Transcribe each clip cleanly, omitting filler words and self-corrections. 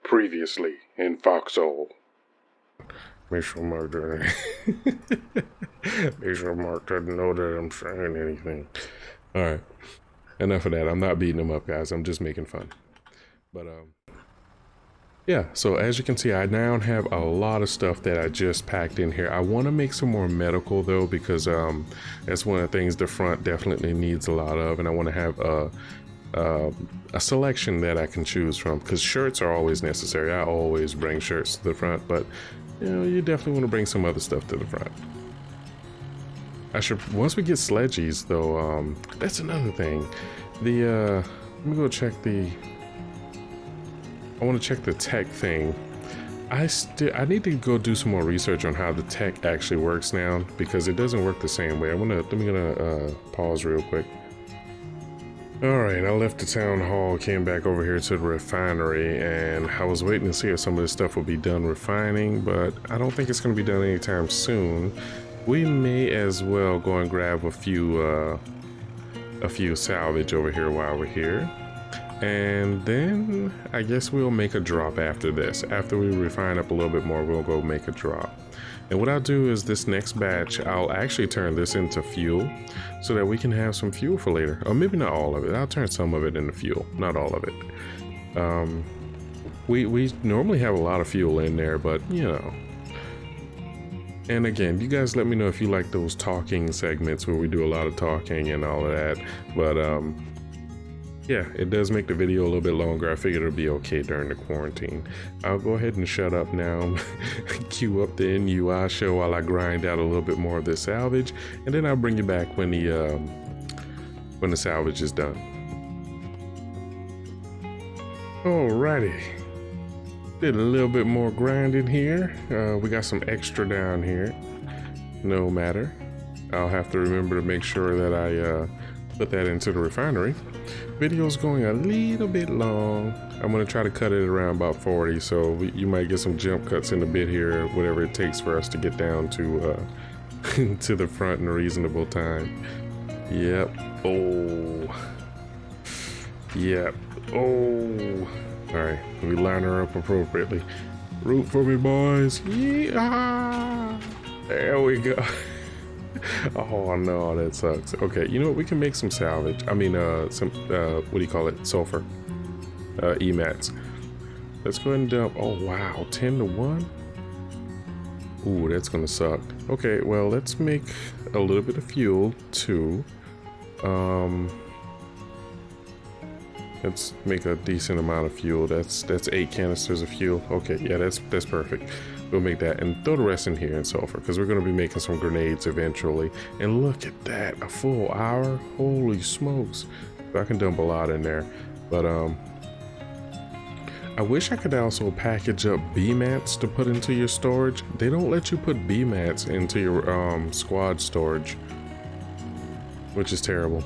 Previously in Foxhole. Make sure Mark doesn't. Make sure Mark doesn't know that I'm saying anything. All right, enough of that. I'm not beating him up, guys. I'm just making fun. But yeah. So as you can see, I now have a lot of stuff that I just packed in here. I want to make some more medical though, because that's one of the things the front definitely needs a lot of, and I want to have a selection that I can choose from, because shirts are always necessary. I always bring shirts to the front, but you know, you definitely want to bring some other stuff to the front. I should, once we get sledgies though, that's another thing. Let me go check I want to check the tech thing. I need to go do some more research on how the tech actually works now, because it doesn't work the same way. I'm gonna pause real quick. Alright, I left the town hall, came back over here to the refinery, and I was waiting to see if some of this stuff will be done refining, but I don't think it's going to be done anytime soon. We may as well go and grab a few salvage over here while we're here. And then I guess we'll make a drop after this. After we refine up a little bit more, we'll go make a drop. And what I'll do is this next batch, I'll actually turn this into fuel so that we can have some fuel for later. Or maybe not all of it. I'll turn some of it into fuel, not all of it. We normally have a lot of fuel in there, but you know. And again, you guys let me know if you like those talking segments where we do a lot of talking and all of that. But yeah, it does make the video a little bit longer. I figured it'll be okay during the quarantine. I'll go ahead and shut up now. Cue up the NUI show while I grind out a little bit more of this salvage, and then I'll bring you back when the salvage is done. Alrighty. Did a little bit more grinding here. We got some extra down here. No matter. I'll have to remember to make sure that I put that into the refinery. Video's going a little bit long. I'm gonna try to cut it around about 40, so you might get some jump cuts in a bit here, whatever it takes for us to get down to to the front in a reasonable time. Yep. Oh. Yep. Oh. All right, we line her up appropriately. Root for me, boys. Yeah. There we go. Oh no, that sucks. Okay, you know what? We can make some salvage. I mean, some what do you call it? Sulfur. E-mats. Let's go ahead and dump. Oh wow, 10 to 1. Ooh, that's gonna suck. Okay, well, let's make a little bit of fuel too. Let's make a decent amount of fuel. That's 8 canisters of fuel. Okay, yeah, that's perfect. We'll make that and throw the rest in here in sulfur, because we're going to be making some grenades eventually. And look at that, a full hour. Holy smokes. I can dump a lot in there, but I wish I could also package up B-mats to put into your storage. They don't let you put B-mats into your squad storage, which is terrible.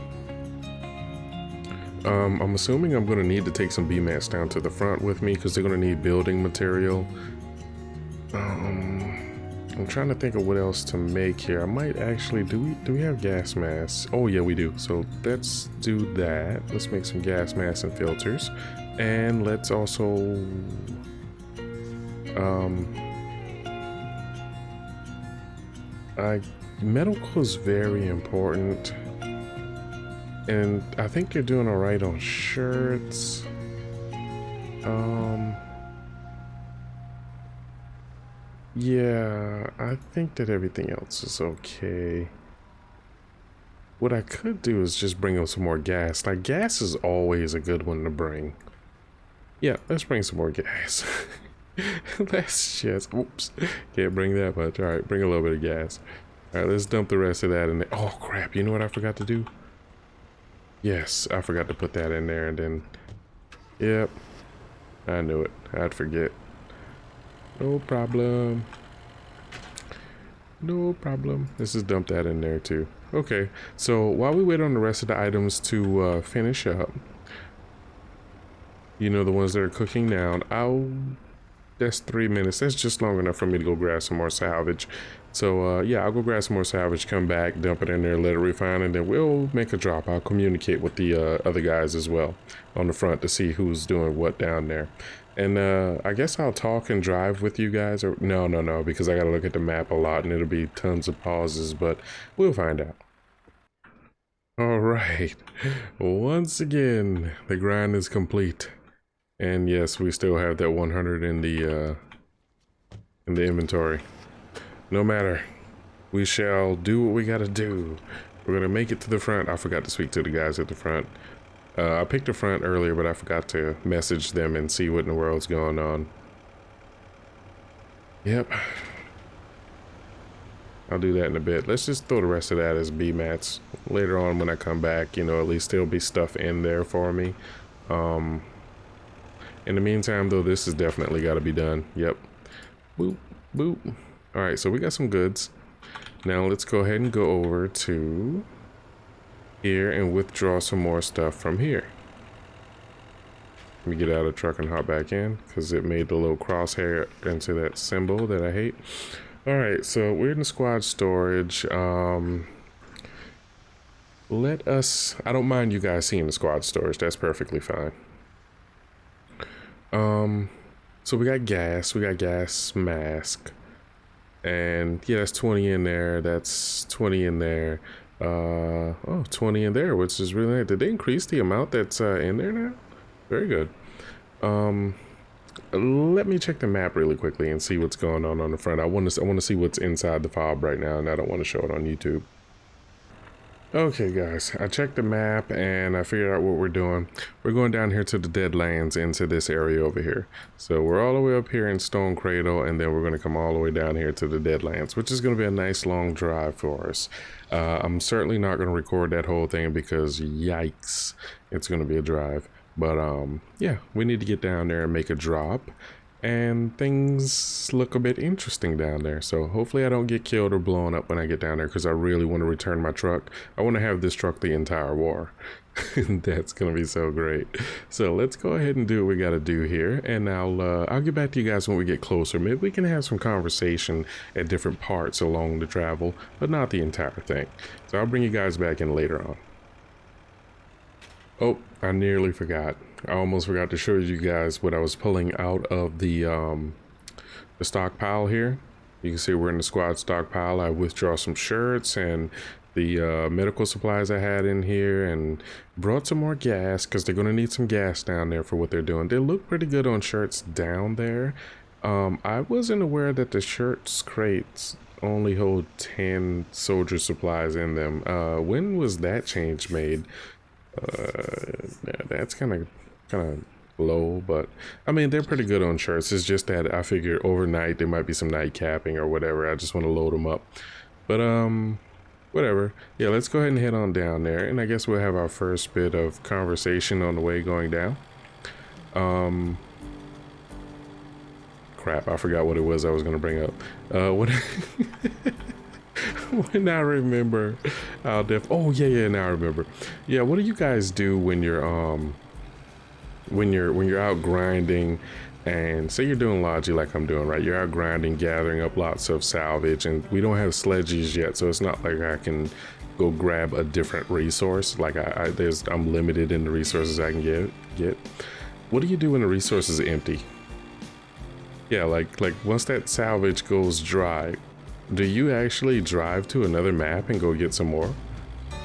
I'm assuming I'm going to need to take some B-mats down to the front with me, because they're going to need building material. I'm trying to think of what else to make here. I might actually, do we have gas masks? Oh yeah, we do. So let's do that. Let's make some gas masks and filters. And let's also medical is very important. And I think you're doing all right on shirts. Yeah, I think that everything else is okay. What I could do is just bring up some more gas. Like, gas is always a good one to bring. Yeah, let's bring some more gas. Let's just, oops, can't bring that much. All right, bring a little bit of gas. All right, let's dump the rest of that in there. Oh crap, you know what I forgot to do? Yes, I forgot to put that in there, and then, yep, I knew it. I'd forget. No problem. No problem. Let's just dump that in there too. Okay, so while we wait on the rest of the items to finish up, you know, the ones that are cooking now, that's 3 minutes. That's just long enough for me to go grab some more salvage. So yeah, I'll go grab some more salvage, come back, dump it in there, let it refine, and then we'll make a drop. I'll communicate with the other guys as well on the front to see who's doing what down there. And I guess I'll talk and drive with you guys. Or no, because I gotta look at the map a lot and it'll be tons of pauses, but we'll find out. All right, once again, the grind is complete. And yes, we still have that 100 in the inventory. No matter, we shall do what we gotta do. We're gonna make it to the front. I forgot to speak to the guys at the front. I picked the front earlier, but I forgot to message them and see what in the world's going on. Yep. I'll do that in a bit. Let's just throw the rest of that as B mats. Later on when I come back, you know, at least there'll be stuff in there for me. In the meantime, though, this has definitely got to be done. Yep. Boop, boop. All right, so we got some goods. Now let's go ahead and go over to here and withdraw some more stuff from here. Let me get out of the truck and hop back in because it made the little crosshair into that symbol that I hate. All right, so we're in the squad storage. Let us, I don't mind you guys seeing the squad storage. That's perfectly fine. So we got gas mask, and yeah, that's 20 in there. That's 20 in there. Oh, 20 in there, which is really nice. Did they increase the amount that's in there now? Very good. Let me check the map really quickly and see what's going on the front. I want to see what's inside the fob right now, and I don't want to show it on YouTube. Okay guys, I checked the map and I figured out what we're doing. We're going down here to the Deadlands into this area over here. So we're all the way up here in Stone Cradle, and then we're going to come all the way down here to the Deadlands, which is going to be a nice long drive for us. I'm certainly not going to record that whole thing because yikes, it's going to be a drive. But yeah, we need to get down there and make a drop. And things look a bit interesting down there. So hopefully I don't get killed or blown up when I get down there, because I really want to return my truck. I want to have this truck the entire war. That's going to be so great. So let's go ahead and do what we got to do here. And I'll get back to you guys when we get closer. Maybe we can have some conversation at different parts along the travel, but not the entire thing. So I'll bring you guys back in later on. Oh, I nearly forgot. I almost forgot to show you guys what I was pulling out of the stockpile here. You can see we're in the squad stockpile. I withdraw some shirts and the medical supplies I had in here, and brought some more gas because they're going to need some gas down there for what they're doing. They look pretty good on shirts down there. I wasn't aware that the shirts crates only hold 10 soldier supplies in them. When was that change made? Yeah, that's kind of low, but I mean, they're pretty good on shirts. It's just that I figure overnight there might be some night capping or whatever. I just want to load them up, but whatever. Yeah, let's go ahead and head on down there, and I guess we'll have our first bit of conversation on the way going down. Crap, I forgot what it was I was going to bring up. What when I remember, oh yeah, now I remember. Yeah, what do you guys do when you're out grinding, and say you're doing logi like I'm doing, right? You're out grinding, gathering up lots of salvage, and we don't have sledges yet, so it's not like I can go grab a different resource. Like I'm limited in the resources I can get. What do you do when the resource is empty? Yeah, like once that salvage goes dry, do you actually drive to another map and go get some more?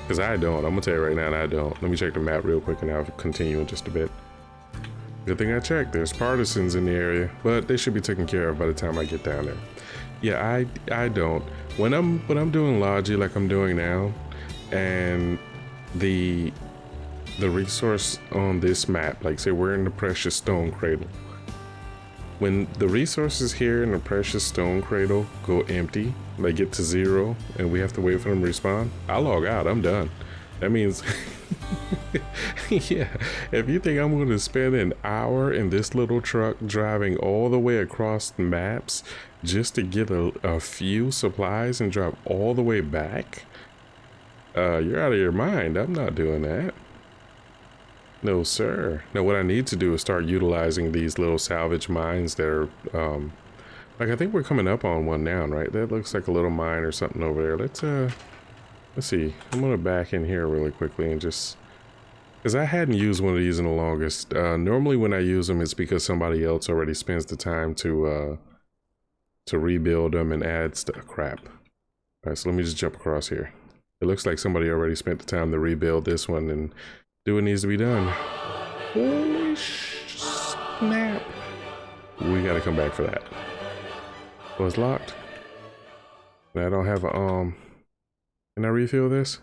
Because I don't. I'm gonna tell you right now, I don't. Let me check the map real quick and I'll continue in just a bit. Good thing I checked. There's partisans in the area, but they should be taken care of by the time I get down there. Yeah, I don't. When I'm doing logi like I'm doing now, and the resource on this map, like say we're in the precious stone cradle. When the resources here in the precious stone cradle go empty, they get to 0, and we have to wait for them to respawn, I log out. I'm done. That means, yeah, if you think I'm going to spend an hour in this little truck driving all the way across the maps just to get a few supplies and drive all the way back, you're out of your mind. I'm not doing that. No, sir. No, what I need to do is start utilizing these little salvage mines that are, like I think we're coming up on one now, right? That looks like a little mine or something over there. Let's see. I'm gonna back in here really quickly and just, because I hadn't used one of these in the longest. Normally when I use them, it's because somebody else already spends the time to rebuild them and add stuff. Crap. All right, so let me just jump across here. It looks like somebody already spent the time to rebuild this one and do what needs to be done. Holy snap. We gotta come back for that. Oh, it's locked. And I don't have a, can I refill this?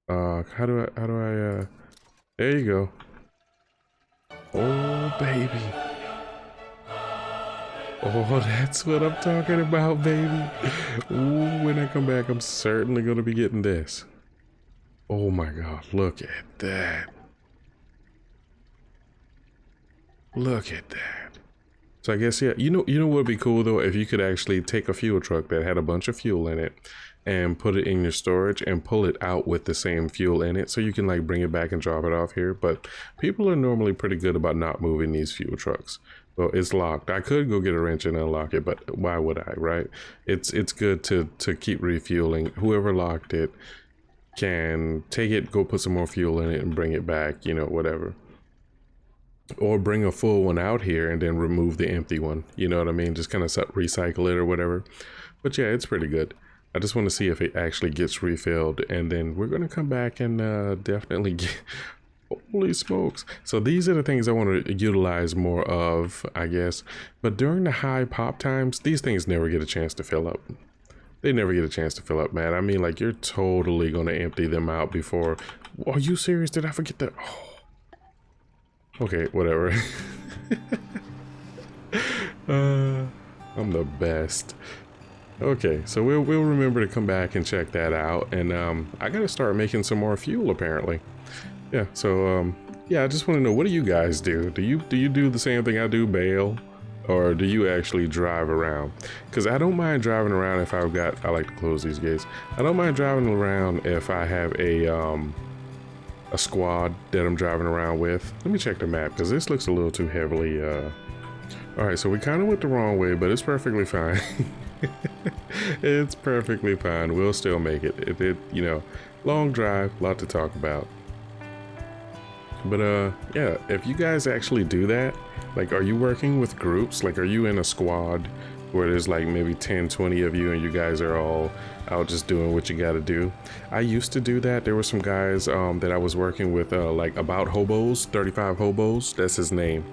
How do I, there you go. Oh, baby. Oh, that's what I'm talking about, baby. Ooh, when I come back, I'm certainly gonna be getting this. Oh my God, look at that. Look at that. So I guess, yeah, you know what would be cool though, if you could actually take a fuel truck that had a bunch of fuel in it and put it in your storage and pull it out with the same fuel in it, so you can like bring it back and drop it off here. But people are normally pretty good about not moving these fuel trucks. Well, it's locked. I could go get a wrench and unlock it, but why would I, right? It's good to keep refueling. Whoever locked it can take it, go put some more fuel in it and bring it back, you know, whatever. Or bring a full one out here and then remove the empty one. You know what I mean? Just kind of recycle it or whatever. But yeah, it's pretty good. I just want to see if it actually gets refilled, and then we're going to come back and definitely get... Holy smokes. So these are the things I want to utilize more of, I guess. But during the high pop times, these things never get a chance to fill up. They never get a chance to fill up, man. I mean, like, you're totally going to empty them out before... Are you serious? Did I forget that? Oh. Okay, whatever. I'm the best. Okay, so we'll remember to come back and check that out. And I gotta start making some more fuel, apparently. Yeah, so yeah, I just want to know, what do you guys do? Do you do the same thing I do, bail? Or do you actually drive around? Because I don't mind driving around if I've got... I like to close these gates. I don't mind driving around if I have a squad that I'm driving around with. Let me check the map, because this looks a little too heavily... Alright, so we kind of went the wrong way, but it's perfectly fine. It's perfectly fine. We'll still make it. You know, long drive, lot to talk about. But yeah, if you guys actually do that, like, are you working with groups? Like, are you in a squad where there's like maybe 10, 20 of you and you guys are all out just doing what you gotta do? I used to do that. There were some guys that I was working with, like About Hobos, 35 Hobos, that's his name.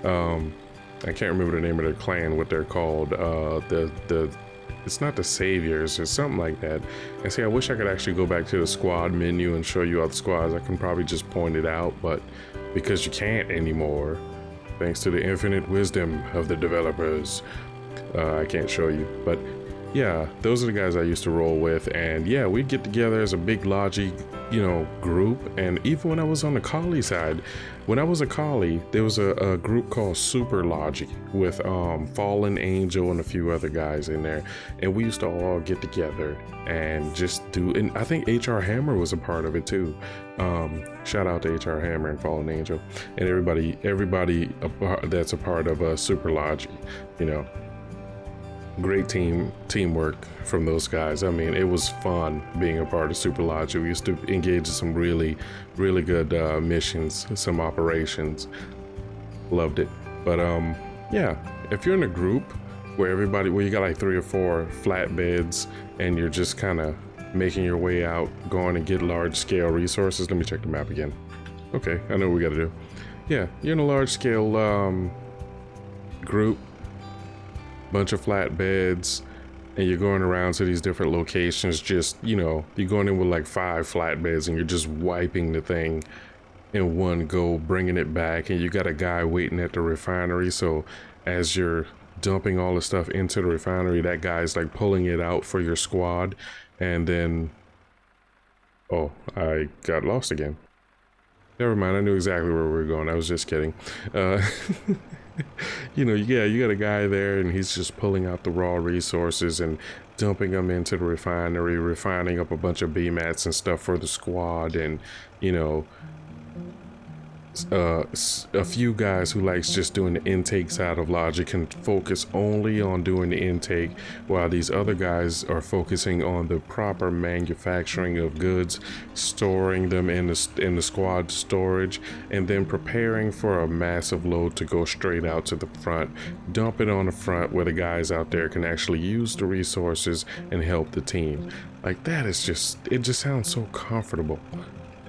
I can't remember the name of their clan, what they're called. It's not the Saviors, it's something like that. And see, I wish I could actually go back to the squad menu and show you all the squads. I can probably just point it out, but because you can't anymore, thanks to the infinite wisdom of the developers, I can't show you. But yeah, those are the guys I used to roll with, and yeah, we'd get together as a big Logi, you know, group. And even when I was on the Collie side, when I was a Collie, there was a group called Super Logi with Fallen Angel and a few other guys in there, and we used to all get together and just do. And I think HR Hammer was a part of it too. Shout out to HR Hammer and Fallen Angel and everybody that's a part of Super Logi, you know. Great teamwork from those guys. I mean, it was fun being a part of Super Logi. We used to engage in some really good missions, some operations. Loved it. But yeah, if you're in a group where you got like 3 or 4 flatbeds and you're just kind of making your way out, going and get large scale resources. Let me check the map again. Okay, I know what we got to do. Yeah, you're in a large scale group, bunch of flatbeds, and you're going around to these different locations. Just, you know, you're going in with like 5 flatbeds and you're just wiping the thing in one go, bringing it back, and you got a guy waiting at the refinery. So as you're dumping all the stuff into the refinery, that guy's like pulling it out for your squad. And then, oh, I got lost again. Never mind, I knew exactly where we were going. I was just kidding. You know, yeah, you got a guy there and he's just pulling out the raw resources and dumping them into the refinery, refining up a bunch of B-mats and stuff for the squad, and, you know, a few guys who likes just doing the intake side of Logic can focus only on doing the intake, while these other guys are focusing on the proper manufacturing of goods, storing them in the squad storage, and then preparing for a massive load to go straight out to the front, dump it on the front where the guys out there can actually use the resources and help the team. Like, that is just, it just sounds so comfortable.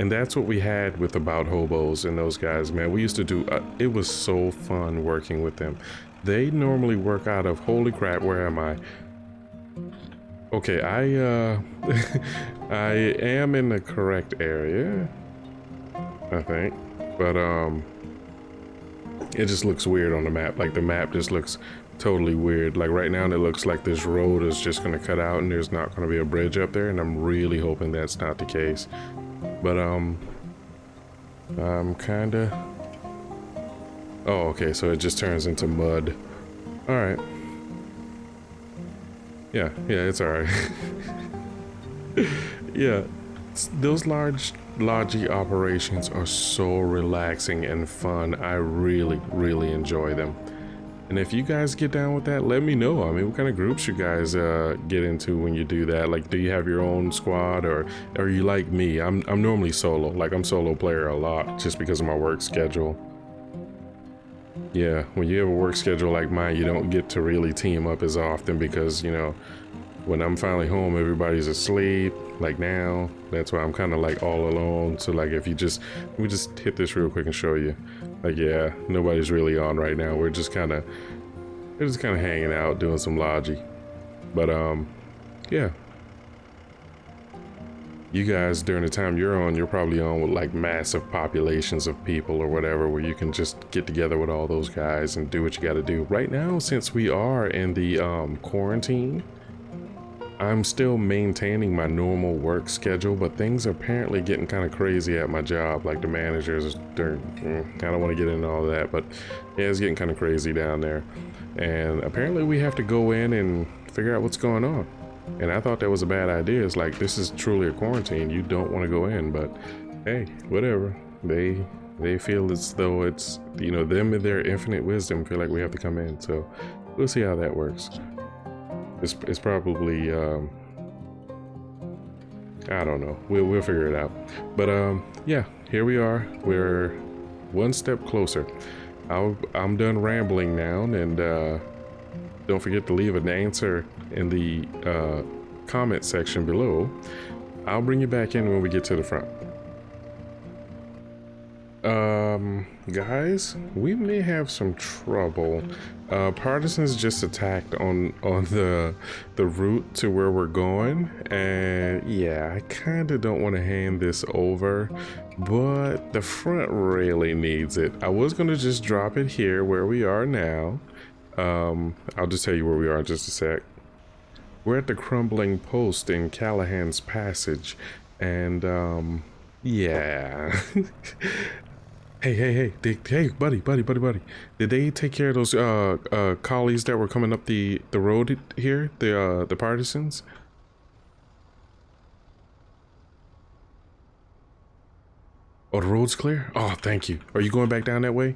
And that's what we had with About Hobos and those guys, man. We used to do, it was so fun working with them. They normally work out of, holy crap, where am I? Okay, I am in the correct area, I think. But, it just looks weird on the map. Like, the map just looks totally weird. Like, right now, it looks like this road is just gonna cut out and there's not gonna be a bridge up there, and I'm really hoping that's not the case. But, I'm kinda... Oh, okay, so it just turns into mud. Alright. Yeah, it's alright. Yeah, those large Logi operations are so relaxing and fun. I really, really enjoy them. And if you guys get down with that, let me know. I mean, what kind of groups you guys get into when you do that? Like, do you have your own squad, or are you like me? I'm normally solo. Like, I'm solo player a lot just because of my work schedule. Yeah, when you have a work schedule like mine, you don't get to really team up as often because, you know, when I'm finally home, everybody's asleep. Like now, that's why I'm kind of like all alone. So like, if you just, let me just hit this real quick and show you. Like, yeah, nobody's really on right now. We're just kind of hanging out, doing some Logi. But yeah. You guys, during the time you're on, you're probably on with like massive populations of people or whatever, where you can just get together with all those guys and do what you got to do. Right now, since we are in the quarantine, I'm still maintaining my normal work schedule, but things are apparently getting kind of crazy at my job. Like, the managers, I don't want to get into all that, but yeah, it's getting kind of crazy down there. And apparently we have to go in and figure out what's going on. And I thought that was a bad idea. It's like, this is truly a quarantine. You don't want to go in, but hey, whatever. They feel as though it's, you know, them and their infinite wisdom feel like we have to come in. So we'll see how that works. It's probably, I don't know. We'll figure it out. But yeah, here we are. We're one step closer. I'm done rambling now, and don't forget to leave an answer in the comment section below. I'll bring you back in when we get to the front. Guys, we may have some trouble. Partisans just attacked on the route to where we're going, and yeah, I kind of don't want to hand this over, but the front really needs it. I was gonna just drop it here where we are now. I'll just tell you where we are in just a sec. We're at the Crumbling post in Callahan's Passage, and yeah. Hey, buddy. Did they take care of those collies that were coming up the road here? The partisans? Oh, the road's clear? Oh, thank you. Are you going back down that way?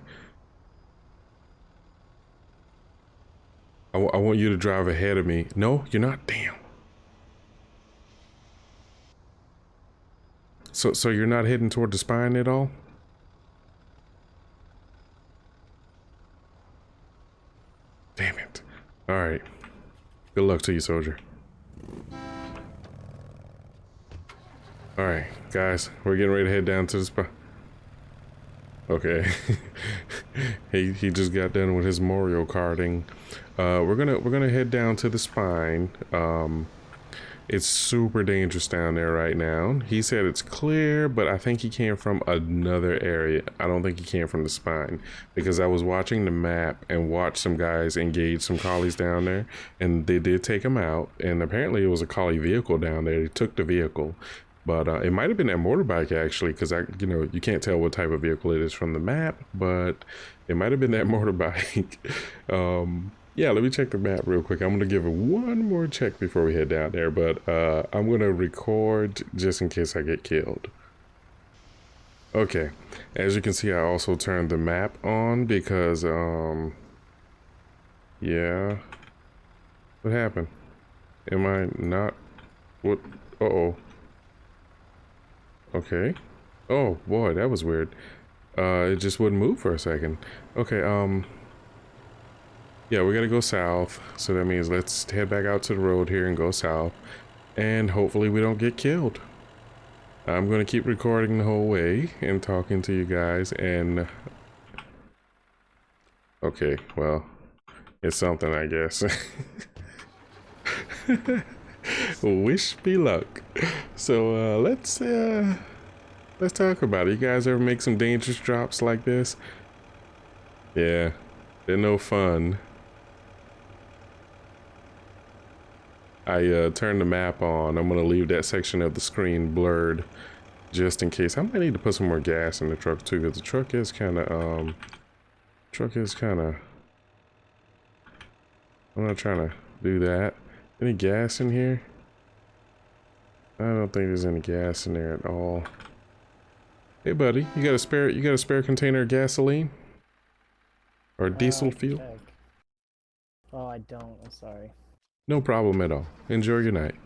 I want you to drive ahead of me. No, you're not? Damn. So you're not heading toward the spine at all? Damn it. Alright. Good luck to you, soldier. Alright, guys. We're getting ready to head down to the spine. Okay. he just got done with his Mario Karting. We're gonna head down to the spine. It's super dangerous down there right now. He said it's clear, but I think he came from another area. I don't think he came from the spine, because I was watching the map and watched some guys engage some collies down there, and they did take them out. And apparently it was a collie vehicle down there. They took the vehicle, But it might have been that motorbike actually, because you can't tell what type of vehicle it is from the map, but it might have been that motorbike. Yeah, let me check the map real quick. I'm gonna give it one more check before we head down there, but I'm gonna record just in case I get killed. Okay, as you can see, I also turned the map on because yeah. What happened? Am I not? What? Uh-oh. Okay. Oh boy, that was weird. It just wouldn't move for a second. Okay, yeah, we gotta go south. So that means let's head back out to the road here and go south. And hopefully we don't get killed. I'm gonna keep recording the whole way and talking to you guys and... Okay, well, it's something, I guess. Wish me luck. So let's talk about it. You guys ever make some dangerous drops like this? Yeah, they're no fun. I turned the map on. I'm gonna leave that section of the screen blurred just in case. I might need to put some more gas in the truck too, because the truck is kind of I'm not trying to do that. Any gas in here? I don't think there's any gas in there at all. Hey buddy, you got a spare container of gasoline? Or diesel fuel? Check. Oh, I don't. I'm sorry. No problem at all. Enjoy your night.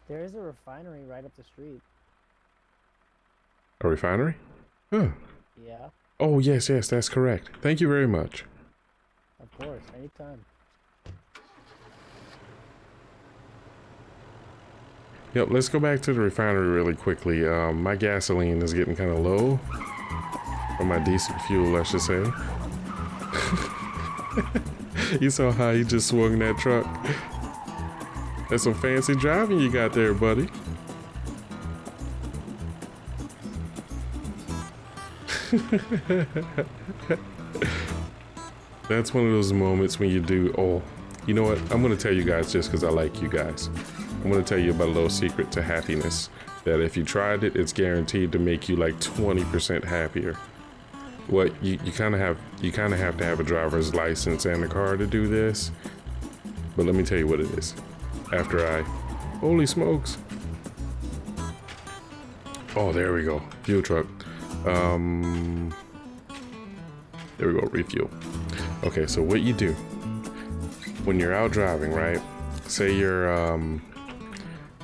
There is a refinery right up the street. A refinery? Huh. Yeah, Oh, yes, that's correct. Thank you very much. of course. Anytime. Yep, let's go back to the refinery really quickly. My gasoline is getting kind of low. Or my diesel fuel, I should say. You saw how he just swung that truck? That's some fancy driving you got there, buddy. That's one of those moments when you do, oh, you know what? I'm going to tell you guys just because I like you guys. I'm going to tell you about a little secret to happiness. That if you tried it, it's guaranteed to make you like 20% happier. What you kind of have to have a driver's license and a car to do this. But let me tell you what it is. Holy smokes. Oh, there we go. Fuel truck. There we go, refuel. Okay, so what you do when you're out driving, right? Say you're on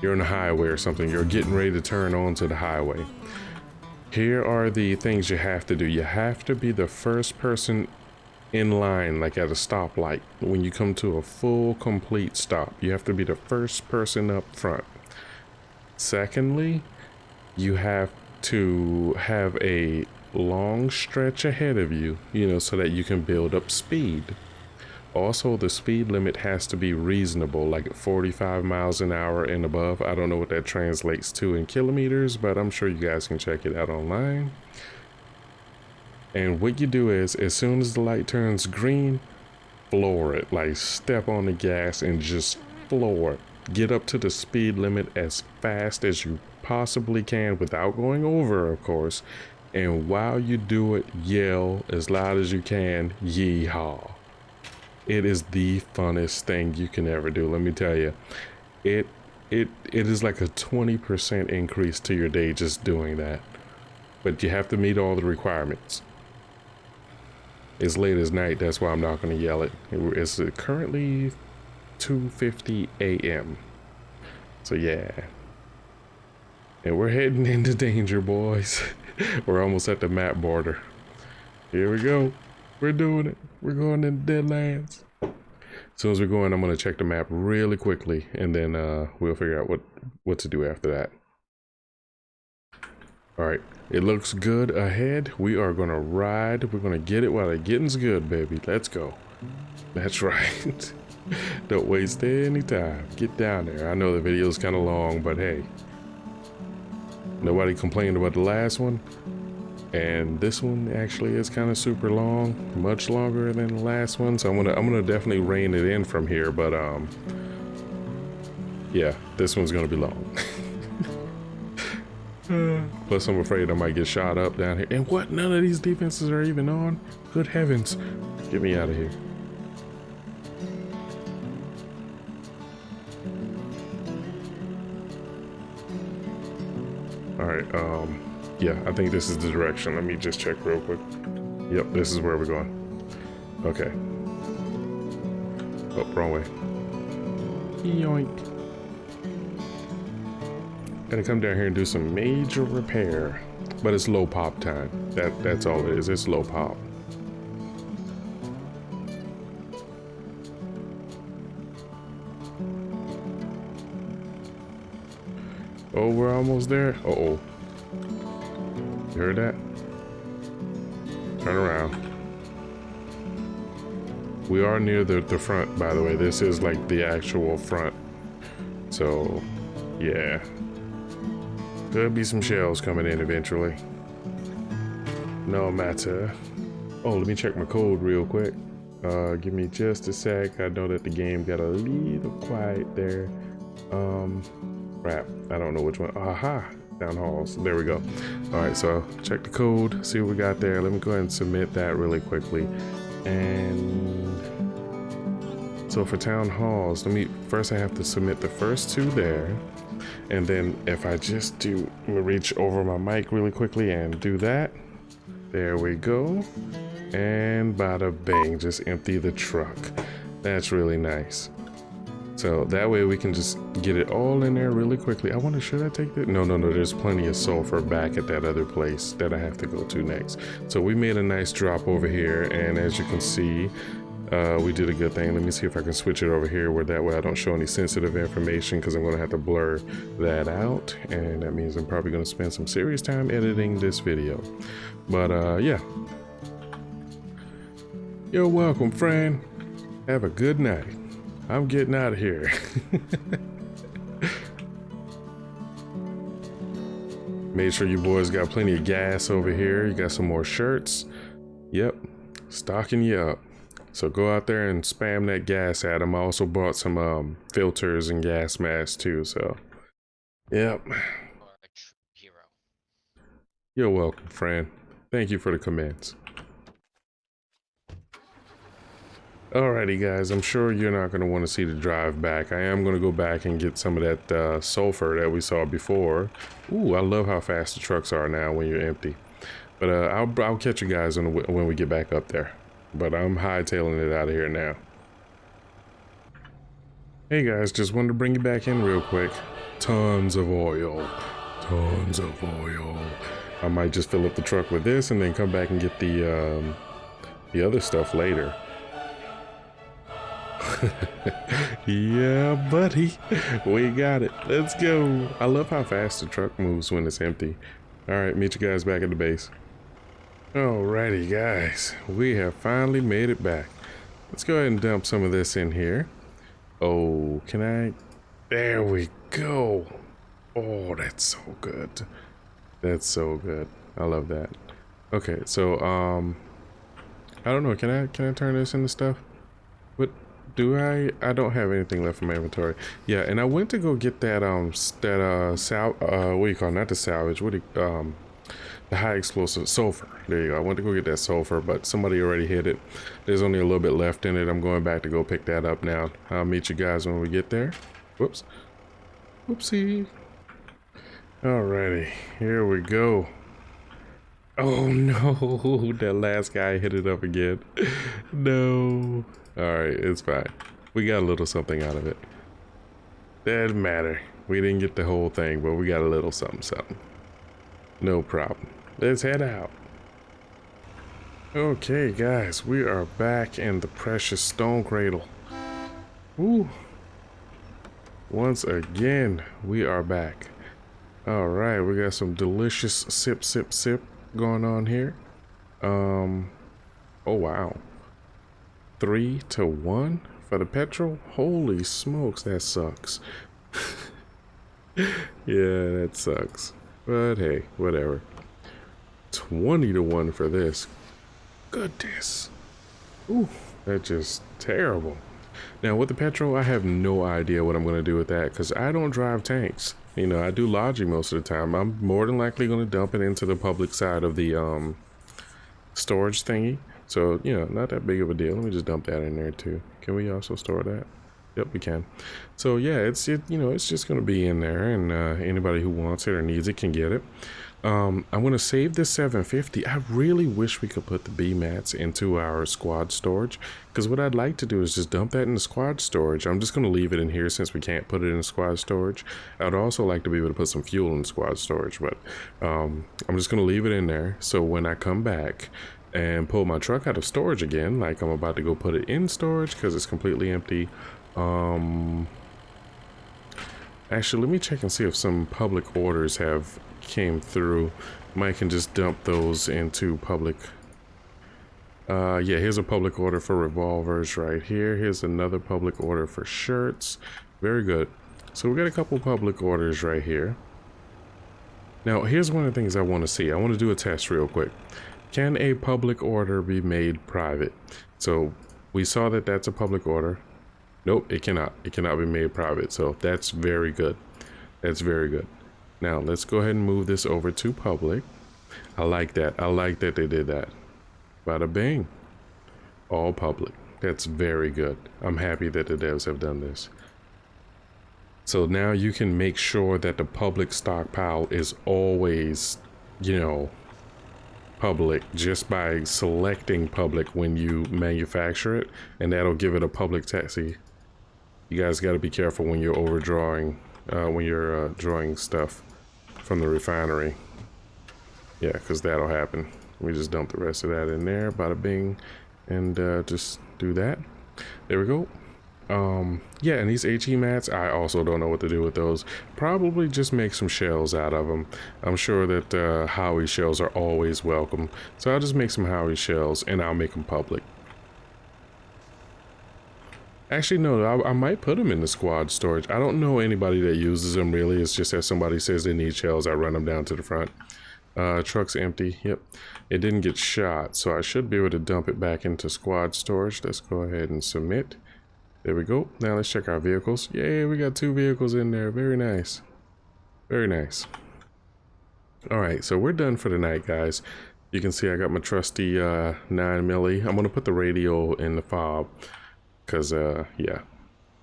the highway or something, you're getting ready to turn onto the highway. Here are the things you have to do. You have to be the first person in line, like at a stoplight. When you come to a full, complete stop, you have to be the first person up front. Secondly, you have to have a long stretch ahead of you, so that you can build up speed. Also, the speed limit has to be reasonable, like 45 miles an hour and above. I don't know what that translates to in kilometers, but I'm sure you guys can check it out online. And what you do is, as soon as the light turns green, floor it. Like, step on the gas and just floor it. Get up to the speed limit as fast as you possibly can without going over, of course. And while you do it, yell as loud as you can, yeehaw. It is the funnest thing you can ever do, let me tell you. It is like a 20% increase to your day just doing that. But you have to meet all the requirements. It's late as night, that's why I'm not going to yell it. It's currently 2:50 a.m. So yeah. And we're heading into danger, boys. We're almost at the map border. Here we go. We're doing it. We're going into Deadlands. As soon as we're going, I'm going to check the map really quickly, and then we'll figure out what to do after that. All right, it looks good ahead. We are going to ride. We're going to get it while the getting's good, baby. Let's go. That's right. Don't waste any time. Get down there. I know the video's kind of long, but hey. Nobody complained about the last one. And this one actually is kind of super long, much longer than the last one. So I'm gonna definitely rein it in from here. But yeah, this one's gonna be long. Plus, I'm afraid I might get shot up down here. And what? None of these defenses are even on? Good heavens. Get me out of here. Alright, yeah, I think this is the direction. Let me just check real quick. Yep, this is where we're going. Okay. Oh, wrong way. Yoink. Gotta come down here and do some major repair. But it's low pop time. That's all it is. It's low pop. Oh, we're almost there. Uh-oh. You heard that? Turn around. We are near the front, by the way. This is like the actual front. So, yeah. Could be some shells coming in eventually. No matter. Oh, let me check my code real quick. Give me just a sec. I know that the game got a little quiet there. Crap. I don't know which one. Aha! Down halls. There we go. Alright, so check the code, see what we got there. Let me go ahead and submit that really quickly. And so for town halls, first I have to submit the first two there. And then if I just do, let me reach over my mic really quickly and do that. There we go. And bada bang, just empty the truck. That's really nice. So that way we can just get it all in there really quickly. I wonder, should I take that? No, there's plenty of sulfur back at that other place that I have to go to next. So we made a nice drop over here, and as you can see, we did a good thing. Let me see if I can switch it over here where that way I don't show any sensitive information, because I'm going to have to blur that out, and that means I'm probably going to spend some serious time editing this video. But yeah. You're welcome, friend. Have a good night. I'm getting out of here. Made sure you boys got plenty of gas over here. You got some more shirts. Yep, stocking you up. So go out there and spam that gas at them. I also bought some filters and gas masks too, so. Yep. You're welcome, friend. Thank you for the comments. Alrighty guys, I'm sure you're not going to want to see the drive back. I am going to go back and get some of that sulfur that we saw before. Ooh, I love how fast the trucks are now when you're empty. But I'll catch you guys when we get back up there. But I'm hightailing it out of here now. Hey guys, just wanted to bring you back in real quick. Tons of oil. Tons of oil. I might just fill up the truck with this and then come back and get the other stuff later. Yeah, buddy, we got it. Let's go. I love how fast the truck moves when it's empty. All right, meet you guys back at the base. Alrighty, guys, we have finally made it back. Let's go ahead and dump some of this in here. Oh, can I? There we go. Oh, that's so good. That's so good. I love that. Okay, so I don't know. Can I turn this into stuff? What? Do I don't have anything left in my inventory. Yeah, and I went to go get that what do you call it? Not the salvage, the high explosive sulfur. There you go. I went to go get that sulfur, but somebody already hit it. There's only a little bit left in it. I'm going back to go pick that up now. I'll meet you guys when we get there. Whoops. Whoopsie. Alrighty, here we go. Oh no, that last guy hit it up again. No. Alright, it's fine. We got a little something out of it. Doesn't matter. We didn't get the whole thing, but we got a little something. No problem. Let's head out. Okay, guys, we are back in the precious stone cradle. Woo. Once again, we are back. Alright, we got some delicious sip going on here. Oh wow. 3-1 for the petrol? Holy smokes, that sucks. Yeah, that sucks. But hey, whatever. 20-1 for this. Goodness. Ooh, that's just terrible. Now with the petrol, I have no idea what I'm going to do with that because I don't drive tanks. You know, I do lodging most of the time. I'm more than likely going to dump it into the public side of the storage thingy. So, you know, not that big of a deal. Let me just dump that in there too. Can we also store that? Yep, we can. So yeah, you know, it's just going to be in there, and anybody who wants it or needs it can get it. I'm going to save this 750. I really wish we could put the B mats into our squad storage, because what I'd like to do is just dump that in the squad storage. I'm just going to leave it in here since we can't put it in squad storage. I'd also like to be able to put some fuel in squad storage, but I'm just going to leave it in there. So when I come back and pull my truck out of storage again, like I'm about to go put it in storage because it's completely empty. Actually, let me check and see if some public orders have came through. Mike can just dump those into public. Yeah, here's a public order for revolvers right here. Here's another public order for shirts. Very good. So we got a couple public orders right here. Now, here's one of the things I want to see. I want to do a test real quick. Can a public order be made private? So we saw that that's a public order. Nope, it cannot. It cannot be made private. So that's very good. That's very good. Now let's go ahead and move this over to public. I like that. I like that they did that. Bada bing. All public. That's very good. I'm happy that the devs have done this. So now you can make sure that the public stockpile is always, you know, public just by selecting public when you manufacture it, and that'll give it a public taxi. You guys got to be careful when you're overdrawing, when you're drawing stuff from the refinery. Yeah, because that'll happen. We just dump the rest of that in there, bada bing, and just do that. There we go. Yeah, and these HE mats, I also don't know what to do with those. Probably just make some shells out of them. I'm sure that Howie shells are always welcome. So I'll just make some Howie shells and I'll make them public. Actually, no, I might put them in the squad storage. I don't know anybody that uses them really. It's just that somebody says they need shells, I run them down to the front. Truck's empty. Yep, it didn't get shot, so I should be able to dump it back into squad storage. Let's go ahead and submit. There we go. Now let's check our vehicles. Yay, we got 2 vehicles in there. Very nice. Very nice. All right, so we're done for the night, guys. You can see I got my trusty 9 milli. I'm going to put the radio in the fob because, yeah,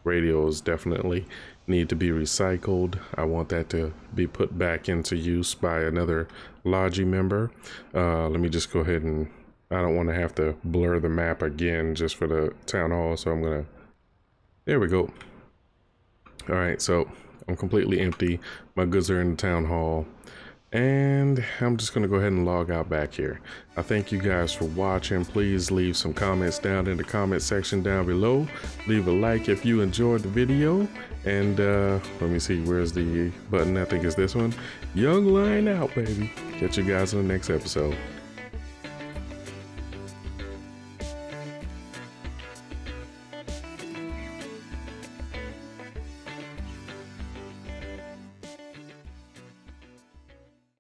radios definitely need to be recycled. I want that to be put back into use by another Logi member. Let me just go ahead and, I don't want to have to blur the map again just for the town hall, so I'm going to, there we go. All right, so I'm completely empty. My goods are in the town hall. And I'm just going to go ahead and log out back here. I thank you guys for watching. Please leave some comments down in the comment section down below. Leave a like if you enjoyed the video. And let me see, where's the button? I think it's this one. Young Lion out, baby. Catch you guys in the next episode.